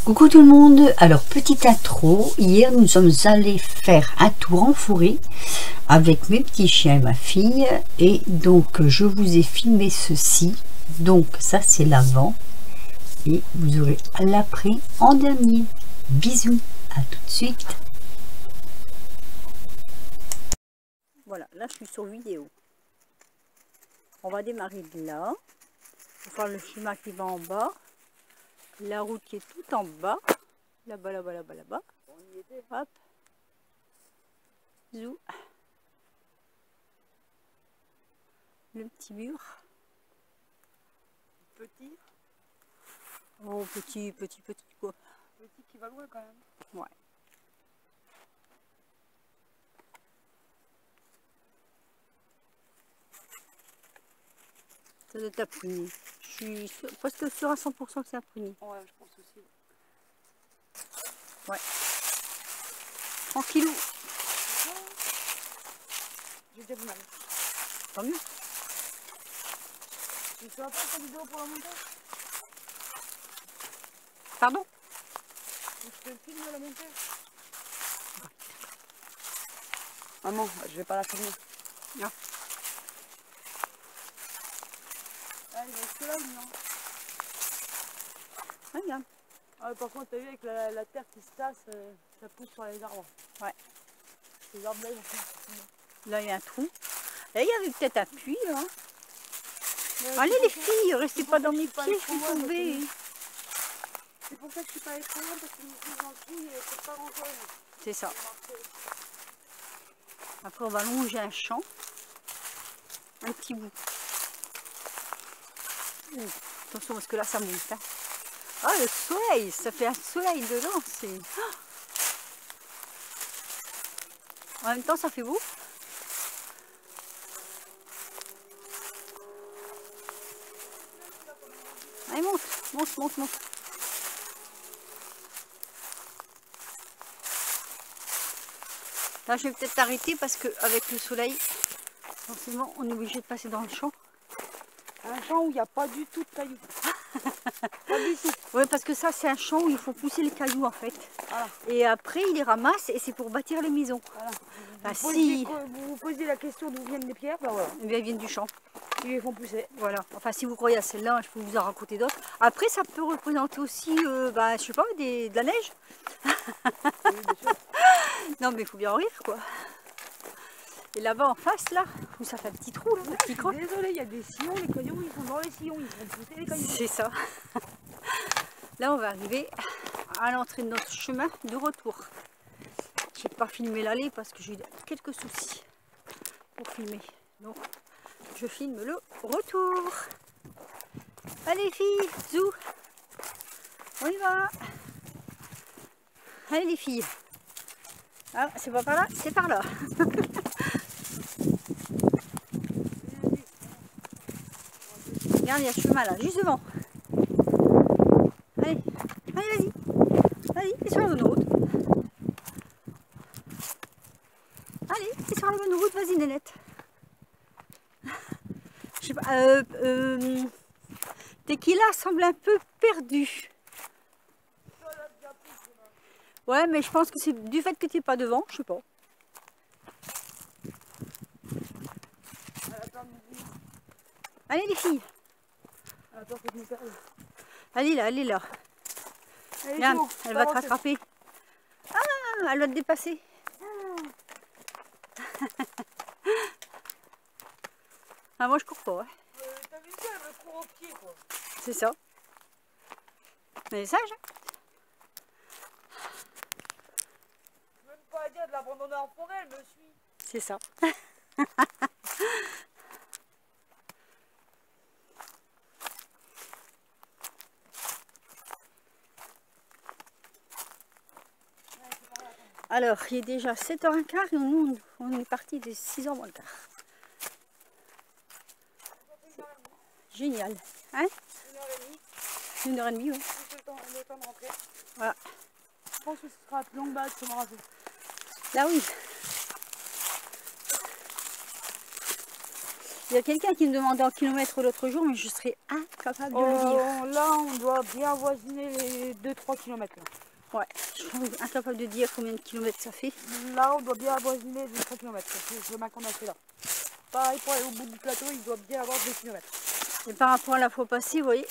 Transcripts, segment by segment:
Coucou tout le monde, alors petite intro, hier nous sommes allés faire un tour en forêt avec mes petits chiens et ma fille et donc je vous ai filmé ceci, donc ça c'est l'avant et vous aurez l'après en dernier. Bisous, à tout de suite. Voilà, là je suis sur vidéo. On va démarrer de là, on va faire le chemin qui va en bas. La route qui est tout en bas, là-bas, là-bas, là-bas, là-bas. Hop. Zou. Le petit mur. Petit. Oh, petit quoi. Petit qui va loin quand même. Ouais. Ça doit être la prunée. Je suis presque sûre à 100% que c'est la prunée. Ouais, je pense aussi. Ouais. Tranquillou. J'ai déjà du mal. Tant mieux. Tu feras pas ta vidéo pour la montée? Pardon? Je te filme la montée? Ah non, je vais pas la filmer. Non. Ah, il reste que là, non? Regarde. Ah, par contre, t'as vu avec la terre qui se tasse, ça pousse sur les arbres. Ouais. Les arbres là, ils vont. Là, il y a un trou. Et il y avait peut-être un puits, là. Ouais, Allez les filles, restez pas dans mes pieds, je suis tombée. C'est pour ça que je suis pas allée trop loin, parce que je me suis dans le puits et c'est pas grand chose. C'est ça. Après, on va longer un champ. Un petit bout. Attention, parce que là, ça monte. Hein. Ah, le soleil, ça fait un soleil dedans. C'est... En même temps, ça fait beau. Allez, monte, monte, monte, monte. Là, je vais peut-être t'arrêter parce qu'avec le soleil, forcément, on est obligé de passer dans le champ. Un champ où il n'y a pas du tout de cailloux. Pas du tout. Oui, parce que ça, c'est un champ où il faut pousser les cailloux, en fait. Voilà. Et après, ils les ramassent et c'est pour bâtir les maisons. Voilà. Enfin, Vous vous posez la question d'où viennent les pierres, ben voilà. Eh bien, ils viennent du champ. Ils les font pousser. Voilà. Enfin, si vous croyez à celle-là, je peux vous en raconter d'autres. Après, ça peut représenter aussi, je sais pas, de la neige. Oui, bien sûr. Non, mais il faut bien en rire, quoi. Et là-bas, en face, là, où ça fait un petit trou, là, un petit creux. Désolé, il y a des sillons, les cailloux, ils sont dans les sillons, ils font pousser les cailloux. C'est ça. Là, on va arriver à l'entrée de notre chemin de retour. Je n'ai pas filmé l'aller parce que j'ai eu quelques soucis pour filmer. Donc, je filme le retour. Allez, filles, zou. On y va. Allez, les filles. Ah, c'est pas par là, c'est par là. Regarde, il y a le chemin là, juste devant. Allez, allez, vas-y. Allez, t'es sur la bonne route. Allez, t'es sur la bonne route, vas-y, Nénette. Je sais pas, Tequila semble un peu perdu. Ouais, mais je pense que c'est du fait que tu n'es pas devant, je sais pas. Allez, les filles. Attends, faut que je me perde. Allez là, allez là. Allez, Regarde, bon, elle va te rattraper. Ah, elle va te dépasser. Ah, moi je cours pas. Hein. T'as vu ça, elle me court au pied, quoi. C'est ça. Elle est sage. Hein. Je veux même pas dire de l'abandonner en forêt, elle me suit. C'est ça. Alors, il est déjà 7h15 et nous, on est parti dès 6h moins le quart. Génial. Hein? 1h30. 1h30, oui. Juste le temps de rentrer. Voilà. Je pense que ce sera la plus longue balade qu'on aura fait. Là, oui. Il y a quelqu'un qui me demandait en kilomètres l'autre jour, mais je serais incapable de le dire. Là, on doit bien avoisiner les 2-3 km. Ouais, je suis incapable de dire combien de kilomètres ça fait. Là, on doit bien avoisiner les 3 km. C'est le chemin qu'on a fait là. Pareil, pour aller au bout du plateau, il doit bien avoir 2 km. Et par rapport à la fois passée, vous voyez,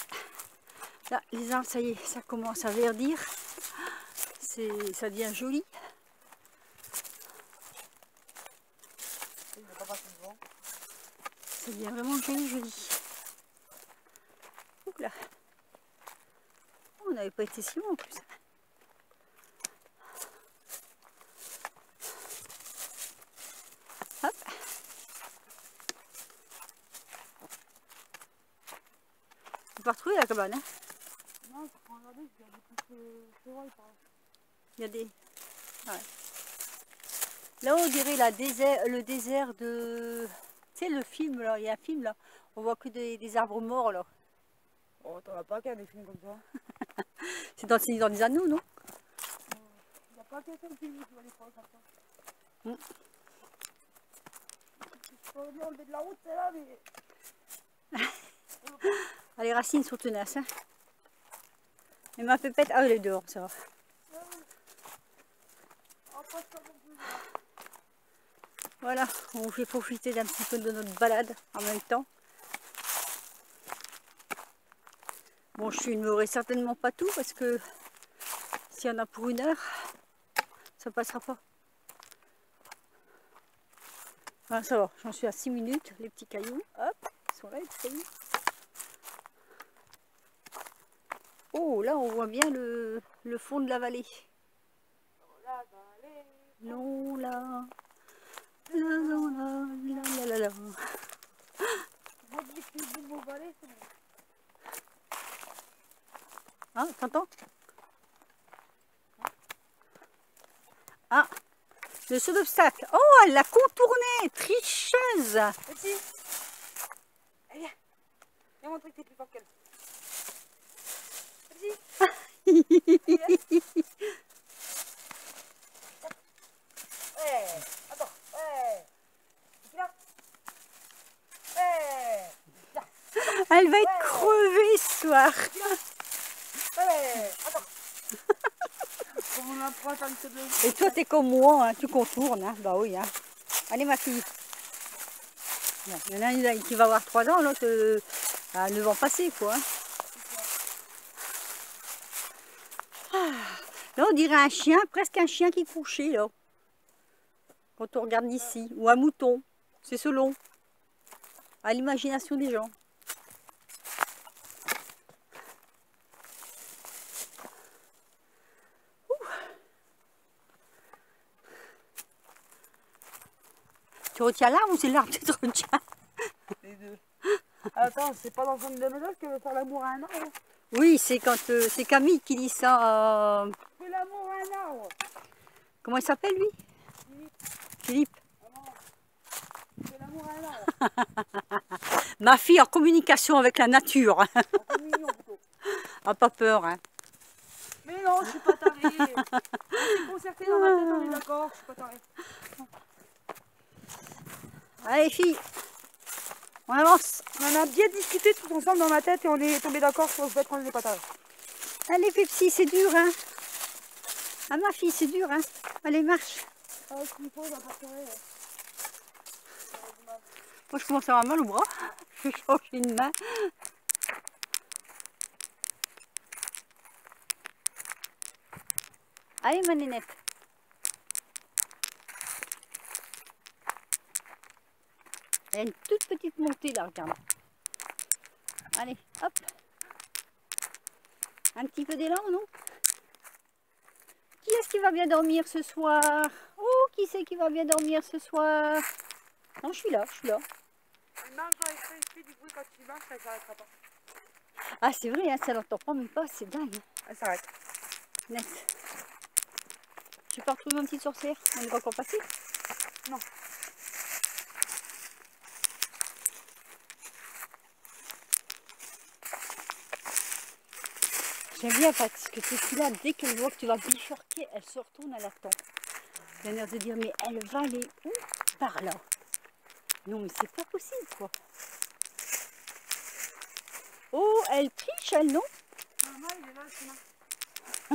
là, les arbres, ça y est, ça commence à verdir. Ça devient joli. Il n'a pas passé devant. Ça devient vraiment joli, joli. Ouh là. On n'avait pas été si loin en plus. Hop. On peut pas retrouver la cabane, hein? Non, je peux regarder, il y a des petites chevreuils par là. Il y a des... Ouais. Là, on dirait le désert de... Tu sais, le film, là, il y a un film, là. On voit que des arbres morts, là. Oh, t'en as pas qu'un des films comme ça. C'est dans le Seigneur des Anneaux, non? Il n'y a pas qu'un seul film qui va les prendre comme ça. Mm. Je peux venir enlever de la route, c'est là, mais... Ah, les racines sont tenaces, hein. Et ma pépette, ah, elle est dehors, ça va. Voilà, on vous fait profiter d'un petit peu de notre balade en même temps. Bon, je filmerai certainement pas tout parce que s'il y en a pour 1 heure, ça passera pas. Ah, ça va, j'en suis à 6 minutes, les petits cailloux, hop, ils sont là les petits cailloux. Oh, là on voit bien le fond de la vallée. Non, là. La. Ah, t'entends? Ah, le saut d'obstacle. Oh, elle l'a contourné, tricheuse. Vas-y. Allez, viens. Viens montrer que t'es plus fort qu'elle. Vas-y. Ouais, attends. Ouais. Là. Ouais. Elle va être crevée ce soir. Ouais. Attends. On apprend à me Et toi, t'es comme moi, hein, tu contournes. Hein. Bah oui. Hein. Allez, ma fille. Bon, il y en a une qui va avoir 3 ans, l'autre à 9 ans passés, quoi. Ah. Là, on dirait un chien, presque un chien qui est couché, là. Quand on regarde d'ici. Ou un mouton. C'est selon. À l'imagination des gens. Tu retiens l'arbre ou c'est l'arbre qui te retient? Les deux. Attends, c'est pas dans son de méthode qu'elle veut faire l'amour à un arbre. Oui, c'est quand c'est Camille qui dit ça. Fais l'amour à un arbre. Comment il s'appelle lui? Philippe. Fais l'amour à un arbre. Ma fille en communication avec la nature. En communion plutôt. Ah, pas peur, hein. Mais non, je suis pas tarée. On s'est concerté dans ma tête, on est d'accord, je suis pas tarée. Allez, filles, on avance. On en a bien discuté tous ensemble dans ma tête et on est tombé d'accord sur le fait qu'on n'est pas tarés. Allez, Pepsi, c'est dur, hein. Ah, ma fille, c'est dur, hein. Allez, marche. Ah, s'il faut, on va pas tirer. Moi, je commence à avoir mal au bras. Je vais changer une main. Allez, ma nénette. Il y a une toute petite montée là, regarde. Allez, hop. Un petit peu d'élan, non? Qui est-ce qui va bien dormir ce soir? Oh, qui c'est qui va bien dormir ce soir? Non, je suis là, je suis là. Elle marche dans les feuilles, il fait du bruit quand tu marches, elle s'arrêtera pas. Ah, c'est vrai, hein, ça l'entend pas même pas, c'est dingue. Elle s'arrête. Net. Tu peux retrouver ma petite sorcière? On n'est pas encore passé? Non. J'aime bien parce que c'est celui-là, dès qu'elle voit que tu vas bifurquer, elle se retourne, elle attend. Elle a l'air de dire, mais elle va aller où? Par là. Non, mais c'est pas possible, quoi. Oh, elle triche, elle, non? Maman, il est là, le chemin.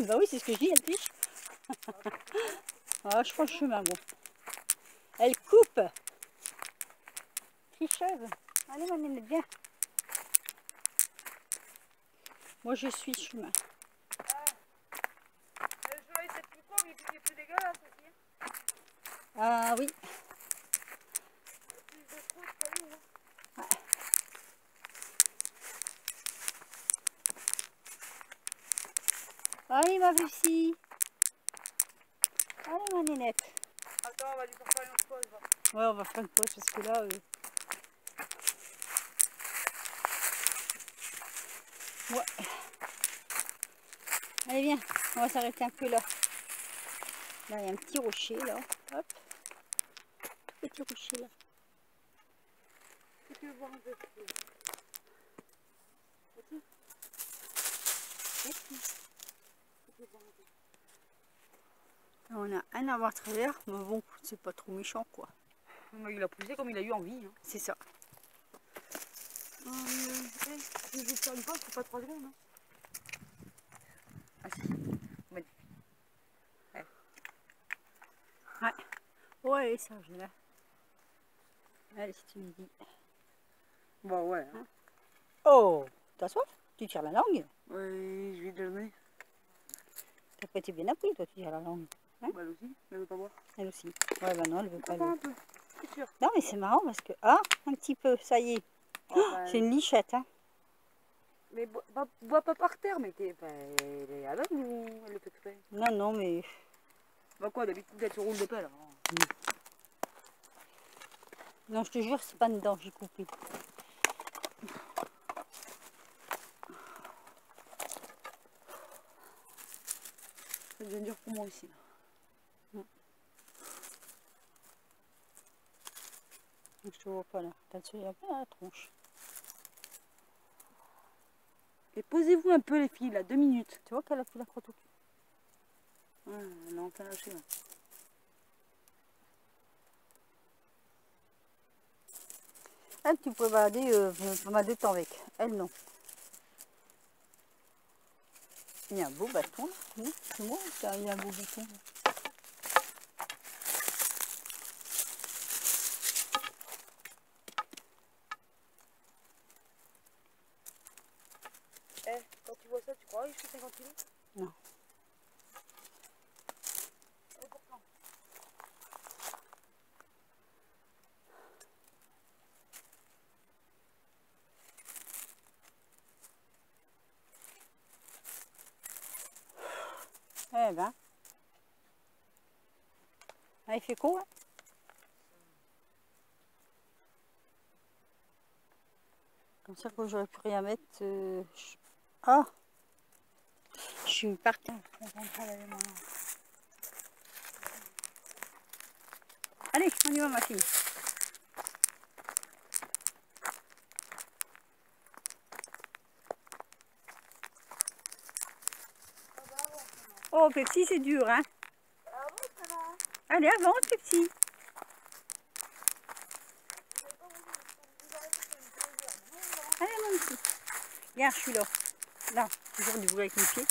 Bah oui, c'est ce que je dis, elle triche. Ah, je prends le chemin, bon. Elle coupe. Tricheuse. Allez, ma nénette, viens. Moi, je suis chemin. Le chemin, il est plus court, mais il est plus dégueulasse aussi. Ah oui. Plus de trous, c'est pas lui, hein. Allez, ma Lucie. Allez, ma nénette. Attends, on va lui faire une autre pause. Va. Ouais, on va faire une pause parce que là... Ouais. Allez, viens. On va s'arrêter un peu là. Là, il y a un petit rocher, là. Hop. Petit rocher, là. Si tu veux voir un peu. On a un avoir travers, mais bon, c'est pas trop méchant, quoi. Il a poussé comme il a eu envie. Hein. C'est ça. Si je vais te faire une pause, c'est pas 3 secondes. Hein. Ah si. Ouais. Ouais. Ouais, ça, je l'ai. Allez, si tu me dis. Bah ouais. Hein. Oh, t'as soif? Tu tires la langue? Ouais, je vais te le donner. T'as pas été bien appris, toi, tu tires la langue. Hein? Bah elle aussi, elle veut pas boire. Elle aussi. Ouais, bah non, elle veut pas. Un peu, c'est sûr. Non, mais c'est marrant parce que... Ah, un petit peu, ça y est. Oh, bah, c'est une lichette, hein. Mais bois pas par terre, mais t'es... Bah, elle est à l'homme ou elle le fait exprès? Non, non, mais... Bah quoi, d'habitude elle se roule de pelle. Hein. Non, je te jure, c'est pas dedans, j'ai coupé. Ça devient dur pour moi aussi. Là. Je te vois pas là. T'as le sourire un peu à la tronche. Et posez-vous un peu les filles, là, 2 minutes. Tu vois qu'elle a fait la crotte au cul. Ouais, elle a enfin lâché là. Elle, tu peux balader pas mal de temps avec. Elle, non. Il y a un beau bâton là. Non, c'est moi, il y a un beau bâton. Eh, quand tu vois ça, tu crois que je fais 50 kilos? Non. Et pourtant. Eh ben. Ah, il fait quoi, hein? Comme ça, quand j'aurais plus rien à mettre. Ah! Je suis partie. Allez, on y va, ma fille. Oh, Pepsi, c'est dur, hein? Allez, avance, Pepsi. Allez, mon petit. Regarde, je suis là. Là, toujours du boulot avec mes pieds.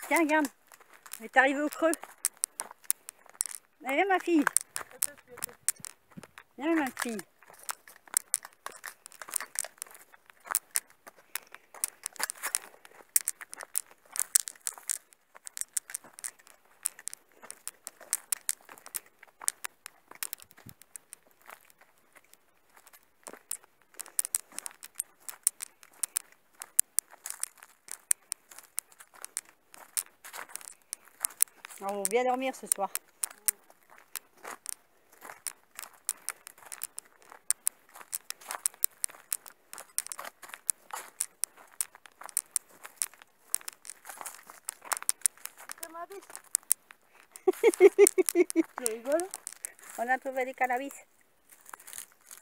Tiens, regarde. Elle est arrivée au creux. Allez, ma fille. Viens, ma fille. On va bien dormir ce soir. C'est ma bise. rigole. On a trouvé des cannabis.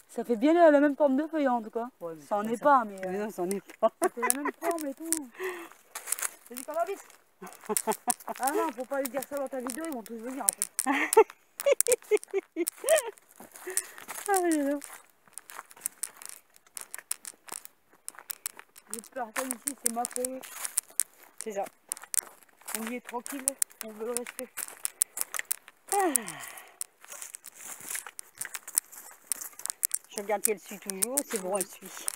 Ça fait bien la même forme de feuille en tout cas. Ouais, ça en est pas, mais. non, ça en est pas. Ça fait la même forme et tout. C'est du cannabis. Ah non, faut pas lui dire ça dans ta vidéo, ils vont tous venir après. Ah, non. J'ai peur, ça ici, c'est ma forêt. C'est ça. On y est tranquille, on veut le respect. Je regarde si elle suit toujours, c'est bon, elle suit.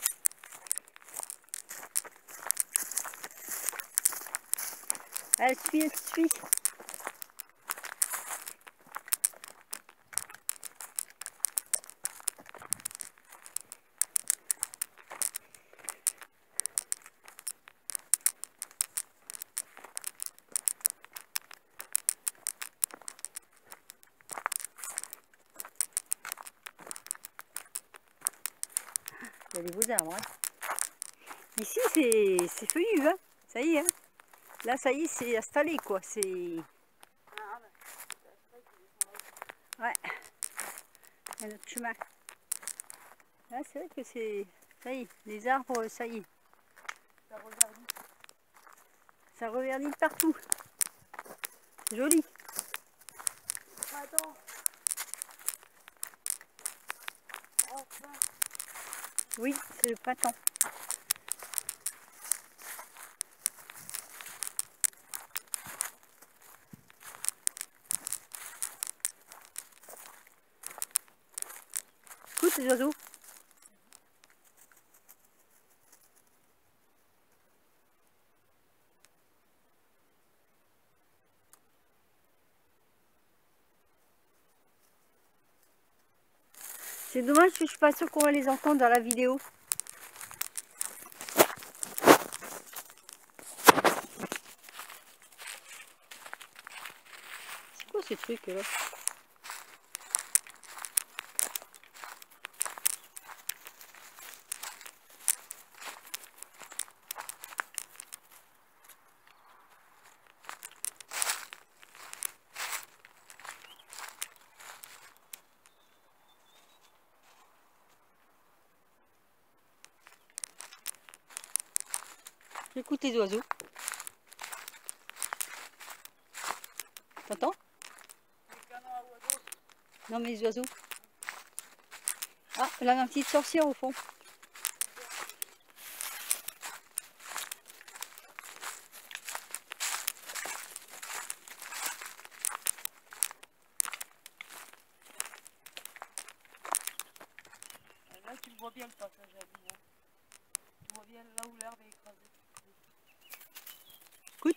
Elle suit, elle suit. Il y a des beaux arbres. Hein. Ici, c'est feuillu. Hein. Ça y est. Hein. Là, ça y est, c'est installé. Quoi. C'est... Ouais. Il y a notre chemin. Là, c'est vrai que c'est... Ça y est, les arbres, ça y est. Ça reverdit. Ça reverdit partout. Joli. Attends. Enfin. Oui, c'est le printemps. Écoute les oiseaux. C'est dommage que je ne suis pas sûre qu'on va les entendre dans la vidéo. C'est quoi ce truc là? J'écoute les oiseaux. T'entends? Non mais les oiseaux. Ah, là une petite sorcière au fond. Là, tu vois bien le passage à l'hiver. Tu vois bien là où l'herbe est écrasée. Écoute.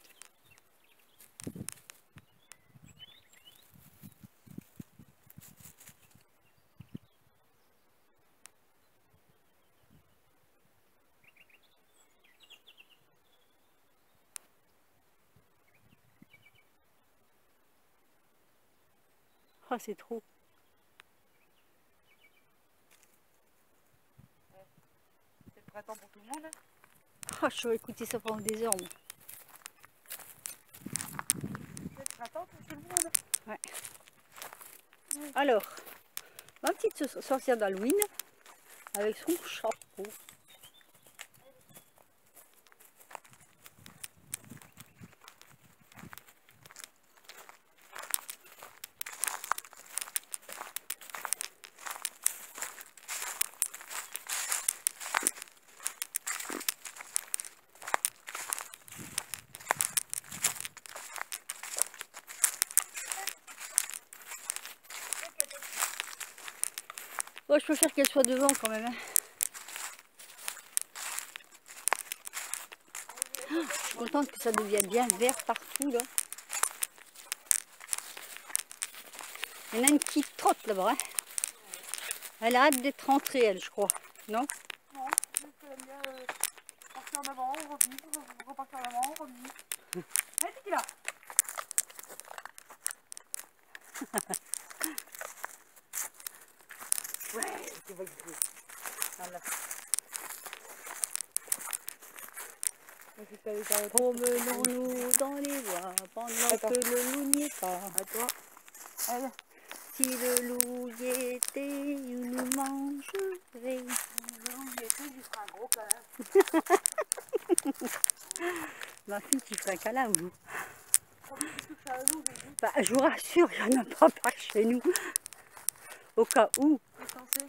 Ah, c'est trop. C'est le printemps pour tout le monde. Ah, je vais écouter ça pendant des heures. Moi. C'est le printemps pour tout le monde. Ouais. Alors, ma petite sorcière d'Halloween avec son chapeau. Bon, je préfère qu'elle soit devant quand même. Hein. Oh, je suis contente que ça devienne bien vert partout là. Il y en a une qui trotte là-bas. Hein. Elle a hâte d'être rentrée, elle, je crois. Non? Non, juste qu'elle aime bien partir en avant, revenir, repartir en avant, revenir. Allez, c'est qui là? Ouais, c'est vrai que c'est. Voilà. Promenons-nous dans les bois pendant Attends. que le loup n'y est pas. À toi. Allez. Si le loup y était, il nous mangerait. Le loup y était, il fera un gros câlin. Ma fille qui ferait un câlin au loup. Comme tu touches à un loup, j'ai dit. Bah, je vous rassure, il n'y en a pas par chez nous. Au cas où. T'es censé.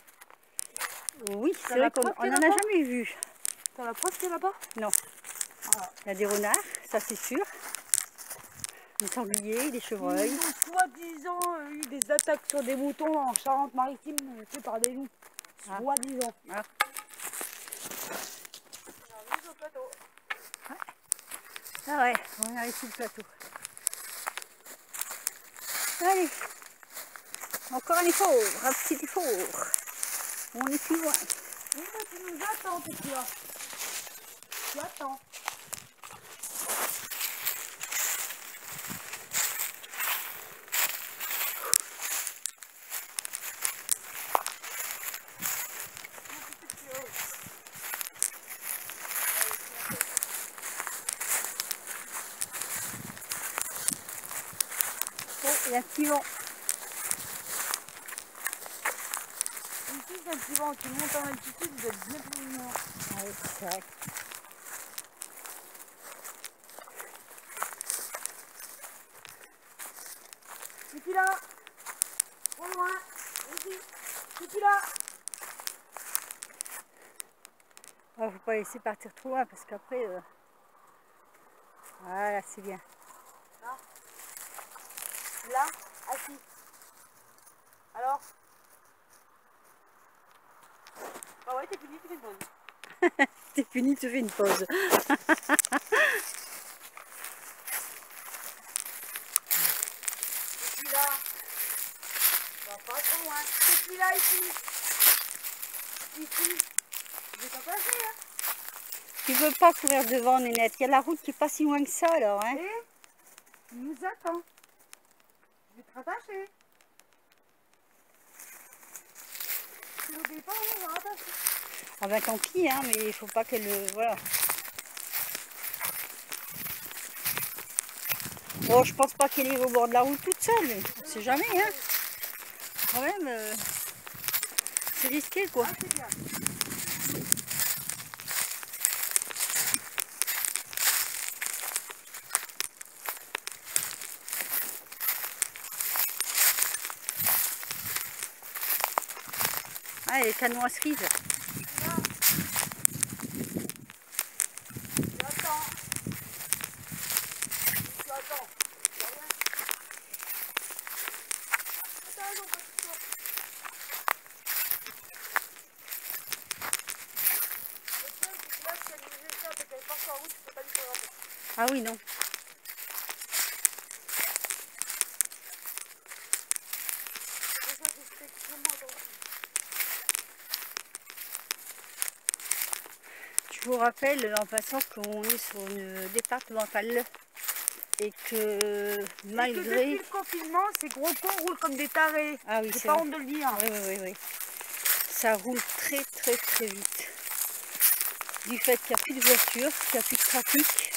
Oui, c'est vrai qu'on n'en a jamais vu. T'as la preuve qu'il y en a pas? Non. Voilà. Il y a des renards, ça c'est sûr. Des sangliers, des chevreuils. Ils ont soi-disant eu des attaques sur des moutons en Charente-Maritime faites par des loups. Ah. Soi-disant. Ah. Ah ouais, on arrive sur le plateau. Allez, encore un effort, un petit effort. On est plus loin. Oui, mais tu nous attends, t'es là. Tu attends. Oh, il y a un petit vent. Ici, c'est un petit vent. Tu montes en altitude, vous êtes bien plus loin. Ah oui, c'est vrai. C'est là. Au loin. Ici. C'est là. Oh, faut pas laisser partir trop loin parce qu'après... Voilà, c'est bien. Là. Là. Assis. Alors. Ah ouais, t'es fini, tu fais une pause. T'es fini, tu fais une pause. Je suis là. On va pas trop loin. Je suis là, ici. Ici. Je vais t'en passer, hein. Tu veux pas courir devant, Nénette. Il y a la route qui est pas si loin que ça, alors. Hein. Et tu nous attends. Je vais te rattacher. Tu n'oublies pas, on va rattacher. Ah ben tant pis, hein, mais il faut pas qu'elle... voilà. Bon, je pense pas qu'elle est au bord de la route toute seule, mais on sait jamais, hein. Quand même, c'est risqué, quoi. Ah, c'est bien. Ah, les canons à cerise. J'attends. Tu attends. Attends, non, pas tout ça. Le problème, c'est que là, si elle nous échappe et qu'elle part sur la route, tu peux pas lui faire rappeler. Ah oui, non. C'est ça, c'est extrêmement attention. Je vous rappelle en passant qu'on est sur une départementale et que malgré... Depuis le confinement, ces gros cons roulent comme des tarés. Ah oui, J'ai c'est pas vrai. honte de le dire. Oui, oui, oui, oui. Ça roule très très très vite. Du fait qu'il n'y a plus de voitures, qu'il n'y a plus de trafic,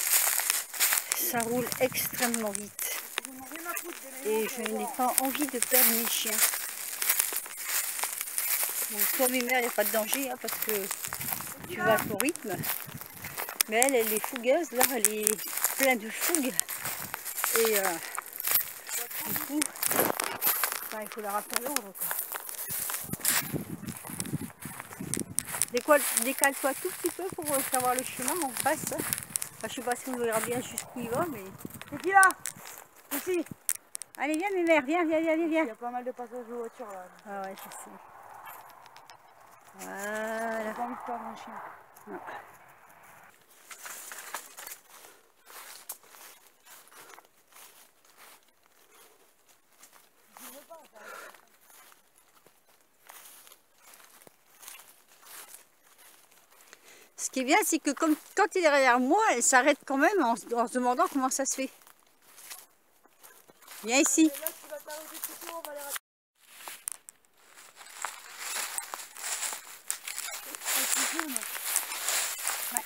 ça roule extrêmement vite. Ils n'ont rien à foutre des Et maisons, je tu vas n'ai voir. pas envie de perdre mes chiens. Bon, toi, mes mères, il n'y a pas de danger hein, parce que tu vas à ton rythme. Mais elle, elle est fougueuse, là, elle est pleine de fougue. Et du coup, enfin, il faut la rappeler à l'ordre. Décale-toi tout petit peu pour savoir le chemin, on passe. Enfin, je ne sais pas si on verra bien jusqu'où il va, mais... C'est qui là? Ici. Allez, viens, mes mères, viens, viens, viens, Il y viens. a pas mal de passages de voitures là. Ah ouais, je sais. Voilà. J'ai pas envie de perdre un chien. Non. Ce qui est bien, c'est que comme, quand il est derrière moi, elle s'arrête quand même en se demandant comment ça se fait. Viens ici. Et là, tu vas t'arrêter tout court, on va les rater. Ouais.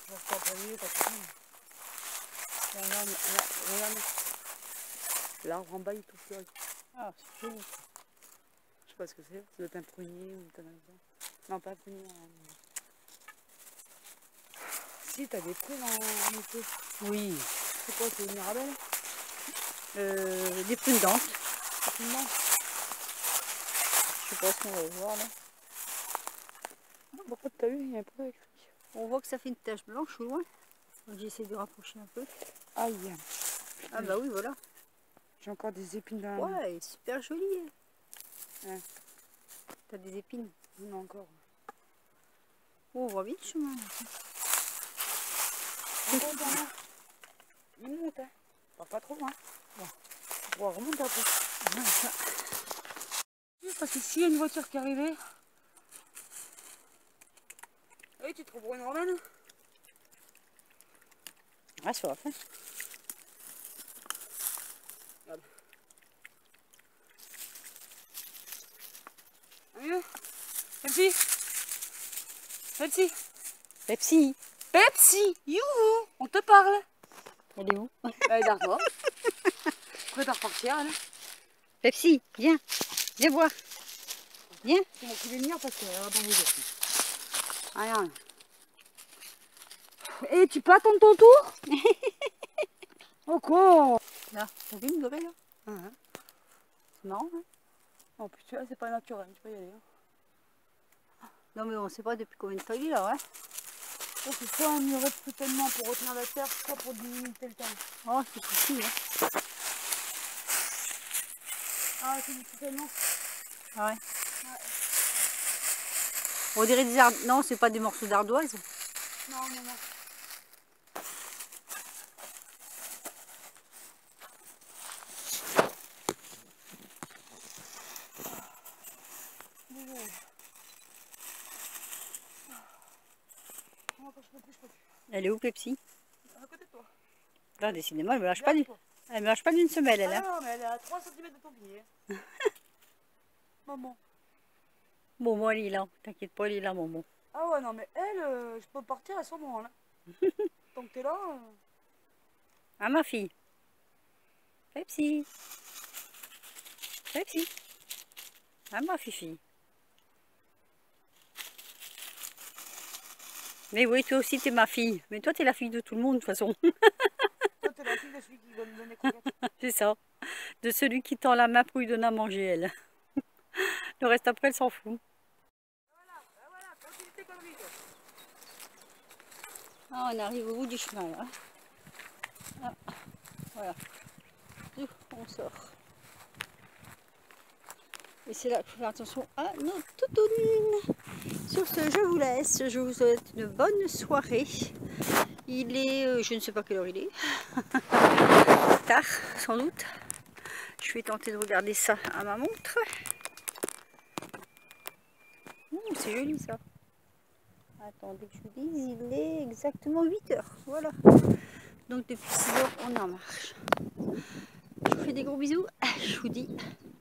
Je vais Regarde. L'arbre en bas il touche plus. Ah, c'est joli. Je sais pas ce que c'est. Ça doit être un prunier ou un non, pas un prunier. Si, t'as des prunes en été. Oui. C'est quoi, c'est une mirabelle? Des prunes d'encre. Des prunes blanches. Je sais pas ce qu'on va voir là. Pourquoi t'as vu? Il y a un peu électrique. On voit que ça fait une tache blanche au loin. J'essaie de rapprocher un peu. Aïe. Ah bah oui, voilà. J'ai encore des épines dans la main. Ouais, super joli. Ouais. T'as des épines? Non, encore. Oh, on voit bien le chemin. Il monte, hein. Pas trop loin. Bon. On va remonter un peu. Ouais, ça. Parce que s'il y a une voiture qui arrivait. Oui, tu te trouves pour une romaine? Ah, sur la fin. Regarde. Mieux. Pepsi. Pepsi. Pepsi. Pepsi. Youhou. On te parle. Elle est où? Elle est derrière toi. Prête à repartir, elle. Pepsi, viens. Viens voir. Viens. C'est moi qui vais venir parce qu'elle va pas bouger. Regarde. Et tu peux attendre ton tour? Oh quoi? Là, t'as vu une gorille là? C'est marrant, hein? En plus, tu vois, c'est pas naturel, tu peux y aller. Hein. Non mais on sait pas depuis combien de temps il est là, ouais. Ça, c'est soit un muret de soutènement pour retenir la terre, soit pour diminuer le temps. Oh, c'est possible, hein. Ah, c'est du soutènement. Ah ouais. On dirait des arbres. Non, c'est pas des morceaux d'ardoise. Non, non, non. Elle est où, Pepsi? À côté de toi. Là, décidément, elle me lâche pas du... Elle me lâche pas d'une semelle, elle. Ah Hein. non, mais elle est à 3 cm de ton pied. Maman. Bon, moi, elle est là. T'inquiète pas, elle est là, maman. Ah ouais, non, mais elle, je peux partir à son moment, là. Tant que t'es là... Ah, ma fille. Pepsi. Pepsi. Ah, ma fifi. Mais oui, toi aussi, t'es ma fille. Mais toi, t'es la fille de tout le monde, de toute façon. Toi, t'es la fille de celui qui va nous donner croquettes. C'est ça. De celui qui tend la main pour lui donner à manger, elle. Le reste après, elle s'en fout. Voilà, continue tes conneries. Ah, on arrive au bout du chemin, là. Ah, voilà. On sort. Et c'est là qu'il faut faire attention à nos toutounes. Sur ce, je vous laisse. Je vous souhaite une bonne soirée. Il est... je ne sais pas quelle heure il est. Tard, sans doute. Je vais tenter de regarder ça à ma montre. C'est joli ça. Attendez que je vous dise, il est exactement 8 heures. Voilà. Donc depuis 6 heures, on est en marche. Je vous fais des gros bisous. Je vous dis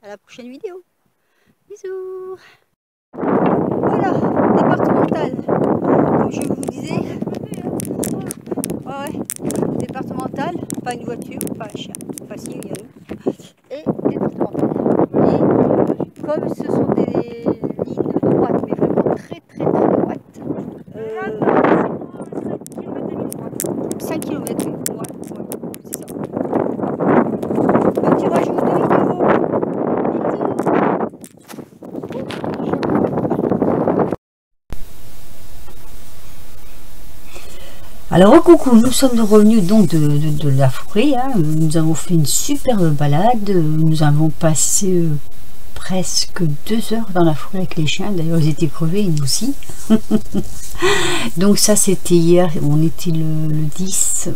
à la prochaine vidéo. Bisous. Voilà, départemental. Comme je vous disais. Ouais, départemental. Pas une voiture, pas un chien. Enfin si, il y a nous. Et départemental. Et comme ce sont des lignes droites, mais vraiment très droites. 5 km, oui. Ouais, c'est ça. Un petit rajout de vidéo. Alors coucou, nous sommes revenus donc de la forêt, hein. Nous avons fait une superbe balade, nous avons passé presque 2 heures dans la forêt avec les chiens, d'ailleurs ils étaient crevés, nous aussi. Donc ça c'était hier, on était le 10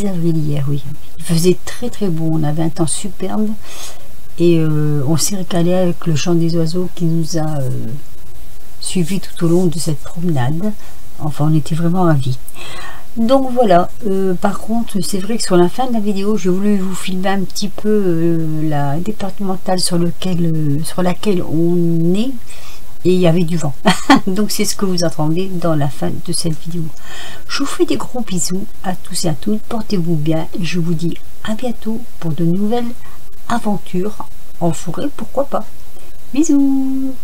avril hier, oui. Il faisait très beau, on avait un temps superbe et on s'est régalé avec le chant des oiseaux qui nous a suivis tout au long de cette promenade. Enfin on était vraiment ravis. Donc voilà, par contre c'est vrai que sur la fin de la vidéo j'ai voulu vous filmer un petit peu la départementale sur laquelle on est et il y avait du vent. Donc c'est ce que vous entendez dans la fin de cette vidéo. Je vous fais des gros bisous à tous et à toutes, portez-vous bien, je vous dis à bientôt pour de nouvelles aventures en forêt, pourquoi pas. Bisous.